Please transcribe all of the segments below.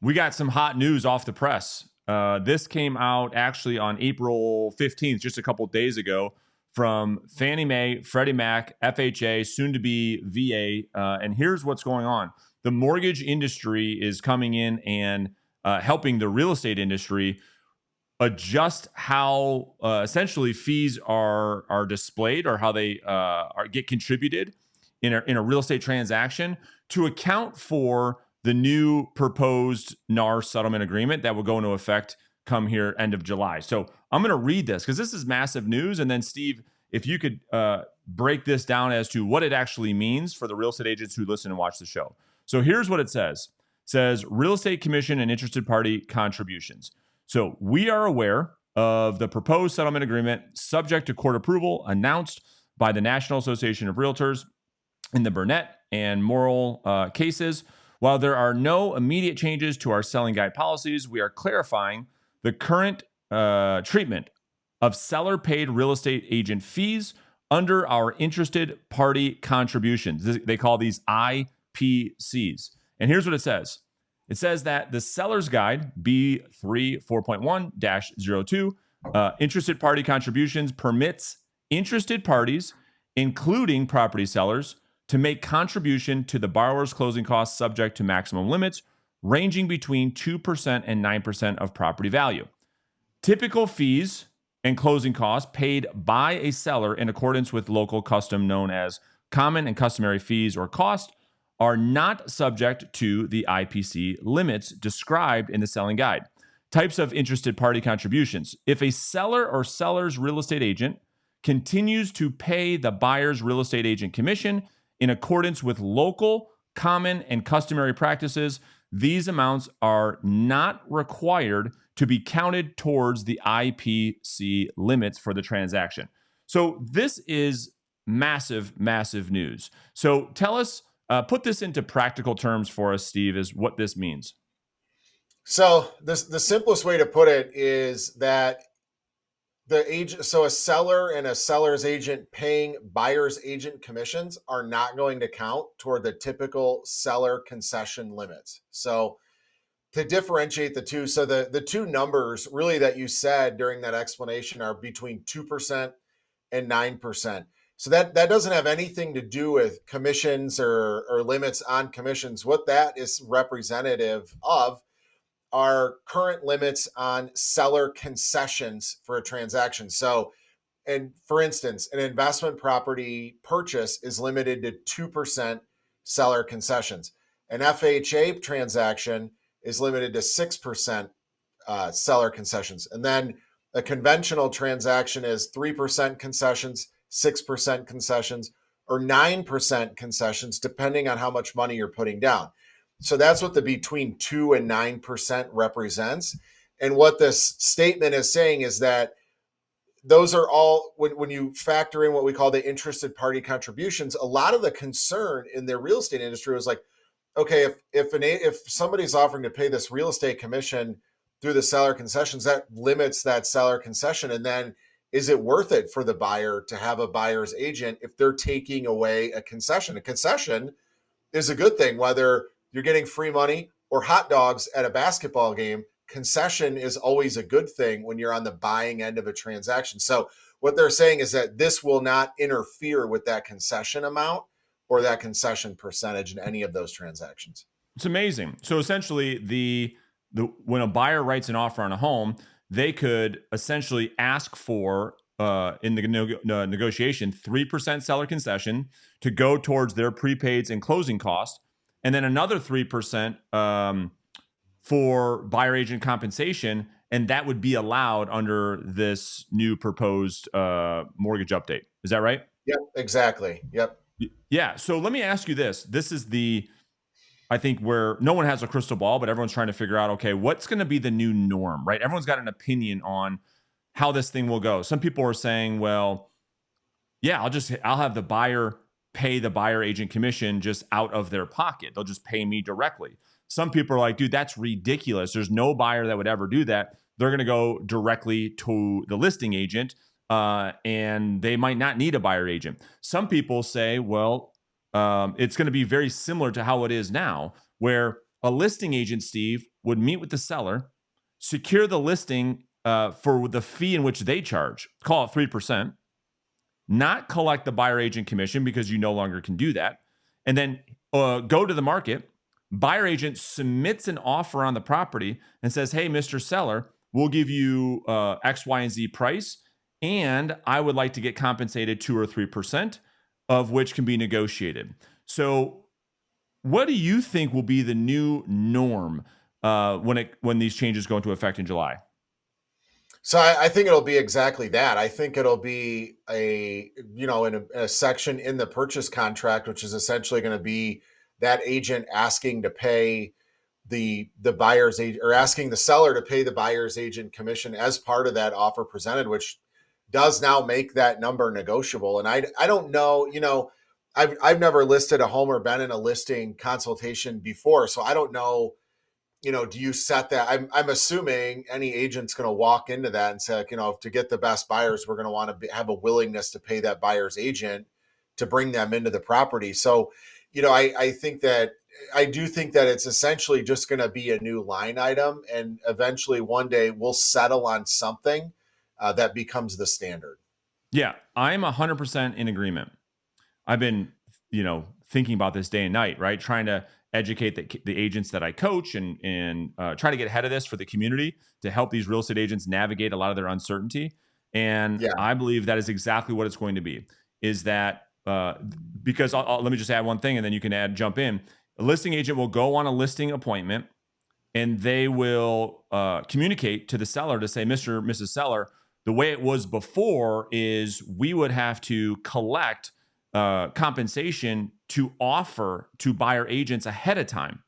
We got some hot news off the press. This came out actually on April 15th, just a couple days ago, from Fannie Mae, Freddie Mac, FHA, soon to be VA. And here's what's going on. The mortgage industry is coming in and helping the real estate industry adjust how essentially fees are displayed, or how they get contributed in a real estate transaction, to account for the new proposed NAR settlement agreement that will go into effect come here end of July. So I'm going to read this because this is massive news. And then Steve, if you could break this down as to what it actually means for the real estate agents who listen and watch the show. So here's what it says. It says real estate commission and interested party contributions. So we are aware of the proposed settlement agreement subject to court approval announced by the National Association of Realtors in the Burnett and Morrill cases. While there are no immediate changes to our selling guide policies, we are clarifying the current treatment of seller-paid real estate agent fees under our interested party contributions. They call these IPCs. And here's what it says. It says that the seller's guide, B3 4.1-02, interested party contributions permits interested parties, including property sellers, to make contribution to the borrower's closing costs subject to maximum limits ranging between 2% and 9% of property value. Typical fees and closing costs paid by a seller in accordance with local custom known as common and customary fees or costs are not subject to the IPC limits described in the selling guide. Types of interested party contributions. If a seller or seller's real estate agent continues to pay the buyer's real estate agent commission in accordance with local, common, and customary practices, these amounts are not required to be counted towards the IPC limits for the transaction. So this is massive, massive news. So tell us, put this into practical terms for us, Steve, is what this means. So the simplest way to put it is that a seller and a seller's agent paying buyer's agent commissions are not going to count toward the typical seller concession limits. So to differentiate the two, so the two numbers really that you said during that explanation are between 2% and 9%. So that doesn't have anything to do with commissions or limits on commissions. What that is representative of are current limits on seller concessions for a transaction. So, and for instance, an investment property purchase is limited to 2% seller concessions. An FHA transaction is limited to 6% seller concessions. And then a conventional transaction is 3% concessions, 6% concessions, or 9% concessions, depending on how much money you're putting down. So that's what the between 2 and 9% represents. And what this statement is saying is that those are all, when you factor in what we call the interested party contributions, a lot of the concern in the real estate industry was like, okay, if somebody's offering to pay this real estate commission through the seller concessions, that limits that seller concession. And then is it worth it for the buyer to have a buyer's agent if they're taking away a concession? A concession is a good thing, whether you're getting free money or hot dogs at a basketball game. Concession is always a good thing when you're on the buying end of a transaction. So what they're saying is that this will not interfere with that concession amount or that concession percentage in any of those transactions. It's amazing. So essentially, the when a buyer writes an offer on a home, they could essentially ask for in the negotiation 3% seller concession to go towards their prepaids and closing costs, and then another 3% for buyer agent compensation, and that would be allowed under this new proposed mortgage update. Is that right? Yep, exactly. Yep. Yeah. So let me ask you this. This is I think where no one has a crystal ball, but everyone's trying to figure out, okay, what's going to be the new norm, right? Everyone's got an opinion on how this thing will go. Some people are saying, well, yeah, I'll have the buyer pay the buyer agent commission just out of their pocket. They'll just pay me directly. Some people are like, dude, that's ridiculous. There's no buyer that would ever do that. They're going to go directly to the listing agent, and they might not need a buyer agent. Some people say, well, it's going to be very similar to how it is now, where a listing agent, Steve, would meet with the seller, secure the listing for the fee in which they charge, call it 3%, not collect the buyer agent commission because you no longer can do that, and then go to the market. Buyer agent submits an offer on the property and says, hey, Mr. Seller, we'll give you X, Y, and Z price, and I would like to get compensated 2 or 3%, of which can be negotiated. So what do you think will be the new norm when these changes go into effect in July? So I think it'll be exactly that. I think it'll be in a section in the purchase contract, which is essentially going to be that agent asking to pay the buyer's agent, or asking the seller to pay the buyer's agent commission as part of that offer presented, which does now make that number negotiable. And I don't know, I've never listed a home or been in a listing consultation before, so I don't know, do you set that? I'm assuming any agent's going to walk into that and say, like, to get the best buyers, we're going to want to have a willingness to pay that buyer's agent to bring them into the property. So, I do think that it's essentially just going to be a new line item, and eventually one day we'll settle on something that becomes the standard. Yeah, I'm 100% in agreement. I've been, thinking about this day and night, right? Trying to educate the agents that I coach and try to get ahead of this for the community to help these real estate agents navigate a lot of their uncertainty. And Yeah. I believe that is exactly what it's going to be. Is that because let me just add one thing, and then you can jump in. A listing agent will go on a listing appointment, and they will communicate to the seller to say, Mr. Mrs. Seller, the way it was before is we would have to collect compensation to offer to buyer agents ahead of time.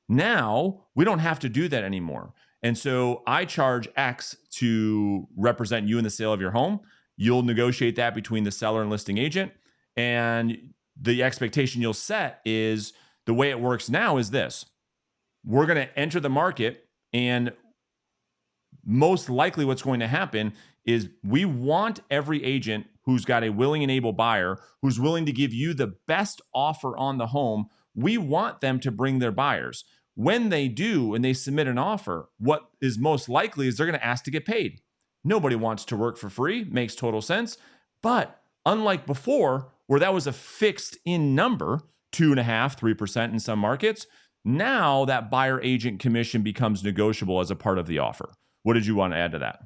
Now we don't have to do that anymore. And so I charge X to represent you in the sale of your home. You'll negotiate that between the seller and listing agent. And the expectation you'll set is the way it works now is this. We're going to enter the market, and most likely what's going to happen is we want every agent who's got a willing and able buyer who's willing to give you the best offer on the home. We want them to bring their buyers. When they do and they submit an offer, what is most likely is they're going to ask to get paid. Nobody wants to work for free. Makes total sense. But unlike before, where that was a fixed in number, 2.5%, 3% in some markets, now that buyer agent commission becomes negotiable as a part of the offer. What did you want to add to that?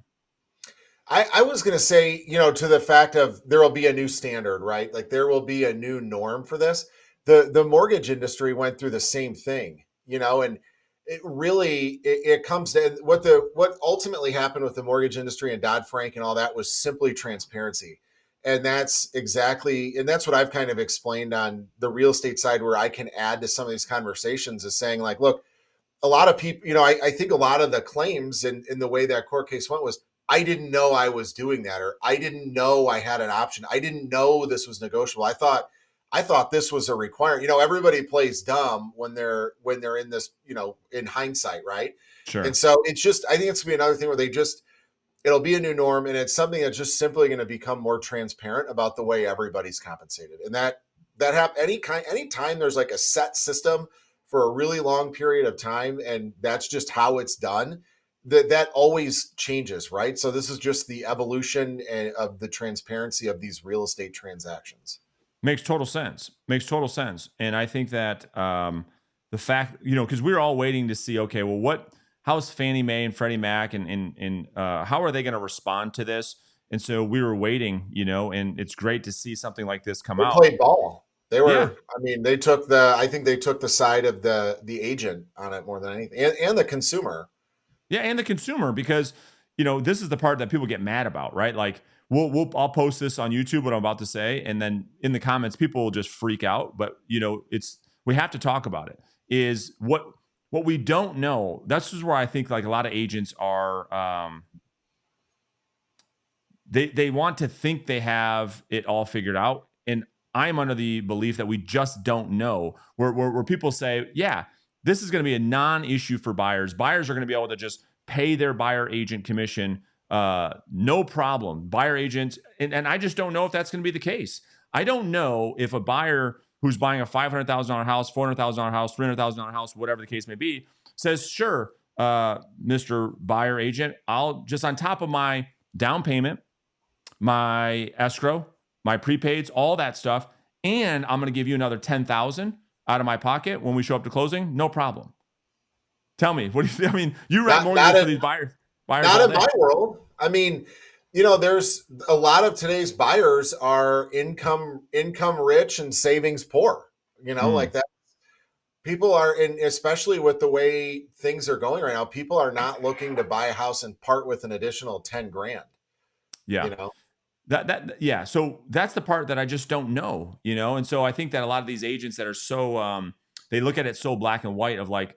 I was going to say, to the fact of there will be a new standard, right? Like there will be a new norm for this. The mortgage industry went through the same thing, and it really it comes to what ultimately happened with the mortgage industry and Dodd-Frank and all that was simply transparency. And that's what I've kind of explained on the real estate side, where I can add to some of these conversations, is saying, like, look, a lot of people, I think a lot of the claims in the way that court case went was, I didn't know I was doing that, or I didn't know I had an option. I didn't know this was negotiable. I thought this was a requirement. Everybody plays dumb when they're in this, in hindsight, right? Sure. And so I think it's gonna be another thing where it'll be a new norm, and it's something that's just simply going to become more transparent about the way everybody's compensated. And that anytime there's like a set system for a really long period of time, and that's just how it's done, that always changes, right? So this is just the evolution of the transparency of these real estate transactions. Makes total sense. And I think that the fact, because we're all waiting to see, okay, well, how's Fannie Mae and Freddie Mac and how are they going to respond to this? And so we were waiting, and it's great to see something like this come out. They played ball. They were, Yeah. I mean, I think they took the side of the agent on it more than anything, and the consumer. Yeah, and the consumer, because this is the part that people get mad about, right? Like I'll post this on YouTube, what I'm about to say, and then in the comments, people will just freak out. But we have to talk about it. Is what we don't know. That's just where I think like a lot of agents are. They want to think they have it all figured out, and I'm under the belief that we just don't know. Where people say, yeah, this is going to be a non-issue for buyers. Buyers are going to be able to just pay their buyer agent commission, no problem. Buyer agents, and I just don't know if that's going to be the case. I don't know if a buyer who's buying a $500,000 house, $400,000 house, $300,000 house, whatever the case may be, says, sure, Mr. Buyer Agent, I'll just on top of my down payment, my escrow, my prepaids, all that stuff, and I'm going to give you another 10,000 out of my pocket when we show up to closing. No problem. Tell me, what do you think? I mean, you write Not mortgages not for in these buyers not all in my day. world. I mean, there's a lot of today's buyers are income rich and savings poor. Mm, Like that. People are, and especially with the way things are going right now, people are not looking to buy a house and part with an additional 10 grand. yeah. You know, Yeah. So that's the part that I just don't know, And so I think that a lot of these agents that are so they look at it so black and white of like,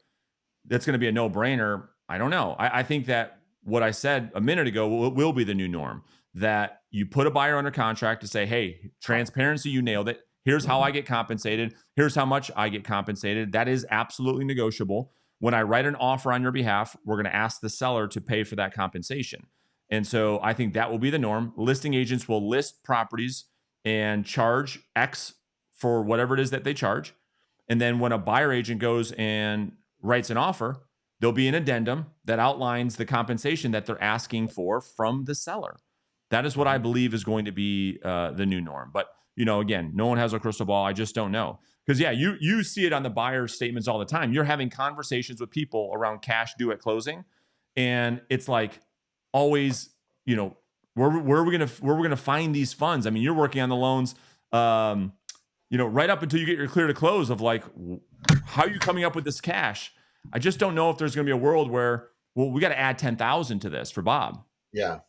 that's going to be a no-brainer. I don't know. I think that what I said a minute ago will be the new norm, that you put a buyer under contract to say, hey, transparency, you nailed it. Here's how I get compensated. Here's how much I get compensated. That is absolutely negotiable. When I write an offer on your behalf, we're going to ask the seller to pay for that compensation. And so I think that will be the norm. Listing agents will list properties and charge X for whatever it is that they charge. And then when a buyer agent goes and writes an offer, there'll be an addendum that outlines the compensation that they're asking for from the seller. That is what I believe is going to be the new norm. But again, no one has a crystal ball. I just don't know. Because yeah, you see it on the buyer statements all the time. You're having conversations with people around cash due at closing, and it's like always, where are we gonna find these funds? I mean, you're working on the loans, right up until you get your clear to close of like, how are you coming up with this cash? I just don't know if there's going to be a world where, well, we got to add 10,000 to this for Bob. yeah.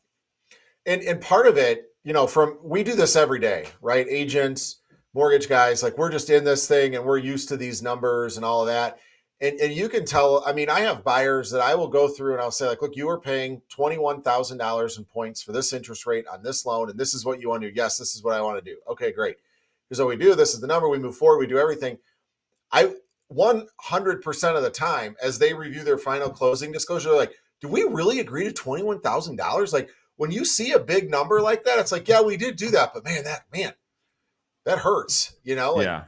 And part of it, from we do this every day, right? Agents, mortgage guys, like we're just in this thing and we're used to these numbers and all of that. And you can tell, I mean, I have buyers that I will go through and I'll say, like, look, you are paying $21,000 in points for this interest rate on this loan, and this is what you want to do. Yes, this is what I want to do. Okay, great. Here's what we do. This is the number. We move forward. We do everything. I 100% of the time, as they review their final closing disclosure, they're like, do we really agree to $21,000? Like, when you see a big number like that, it's like, yeah, we did do that, but that hurts. Like Yeah.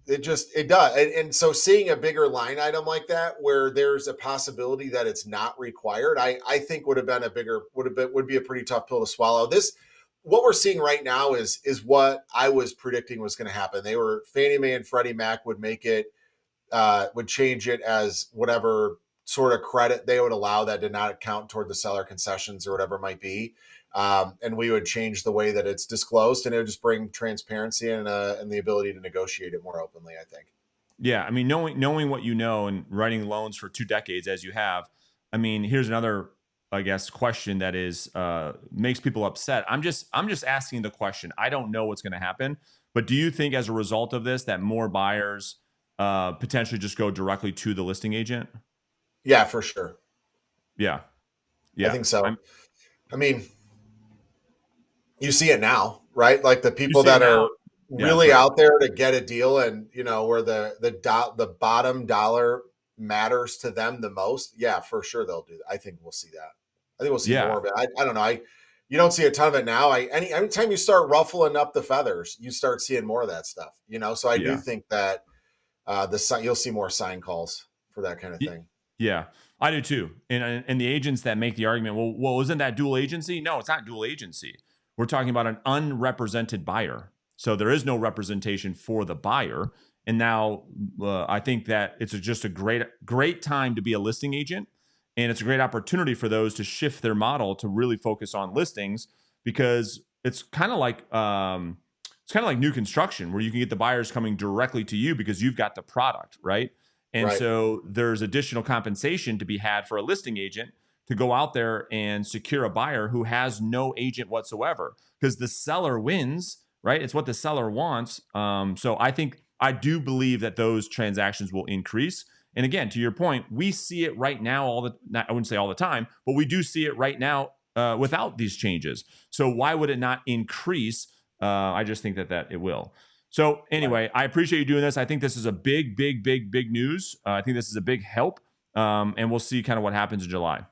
it does. And so seeing a bigger line item like that, where there's a possibility that it's not required, I think would be a pretty tough pill to swallow. What we're seeing right now is what I was predicting was going to happen. Fannie Mae and Freddie Mac would make it, would change it as whatever sort of credit they would allow that did not count toward the seller concessions or whatever it might be. And we would change the way that it's disclosed, and it would just bring transparency and the ability to negotiate it more openly, I think. Yeah. I mean, knowing what you know and writing loans for 2 decades as you have, I mean, here's another, I guess, question that is makes people upset. I'm just asking the question. I don't know what's going to happen, but do you think as a result of this that more buyers potentially just go directly to the listing agent? Yeah, for sure. Yeah. I Yeah. think so. I mean, you see it now, right? Like the You people see it that now. are Yeah, that's really right. out there to get a deal, and where the bottom dollar matters to them the most. Yeah, for sure they'll do that. I think we'll see that. I think we'll see more Yeah. of it. I don't know. You don't see a ton of it now. Anytime you start ruffling up the feathers, you start seeing more of that stuff. So I do Yeah. think that you'll see more sign calls for that kind of thing. Yeah, I do too. And the agents that make the argument, well, isn't that dual agency? No, it's not dual agency. We're talking about an unrepresented buyer. So there is no representation for the buyer. And now I think that it's just a great time to be a listing agent. And it's a great opportunity for those to shift their model to really focus on listings, because it's kind of like new construction where you can get the buyers coming directly to you because you've got the product, right? And Right. so there's additional compensation to be had for a listing agent to go out there and secure a buyer who has no agent whatsoever, because the seller wins, right? It's what the seller wants. So I do believe that those transactions will increase. And again, to your point, we see it right now I wouldn't say all the time, but we do see it right now without these changes. So why would it not increase? I just think that it will. So Right. anyway, I appreciate you doing this. I think this is a big news. I think this is a big help. And we'll see kind of what happens in July.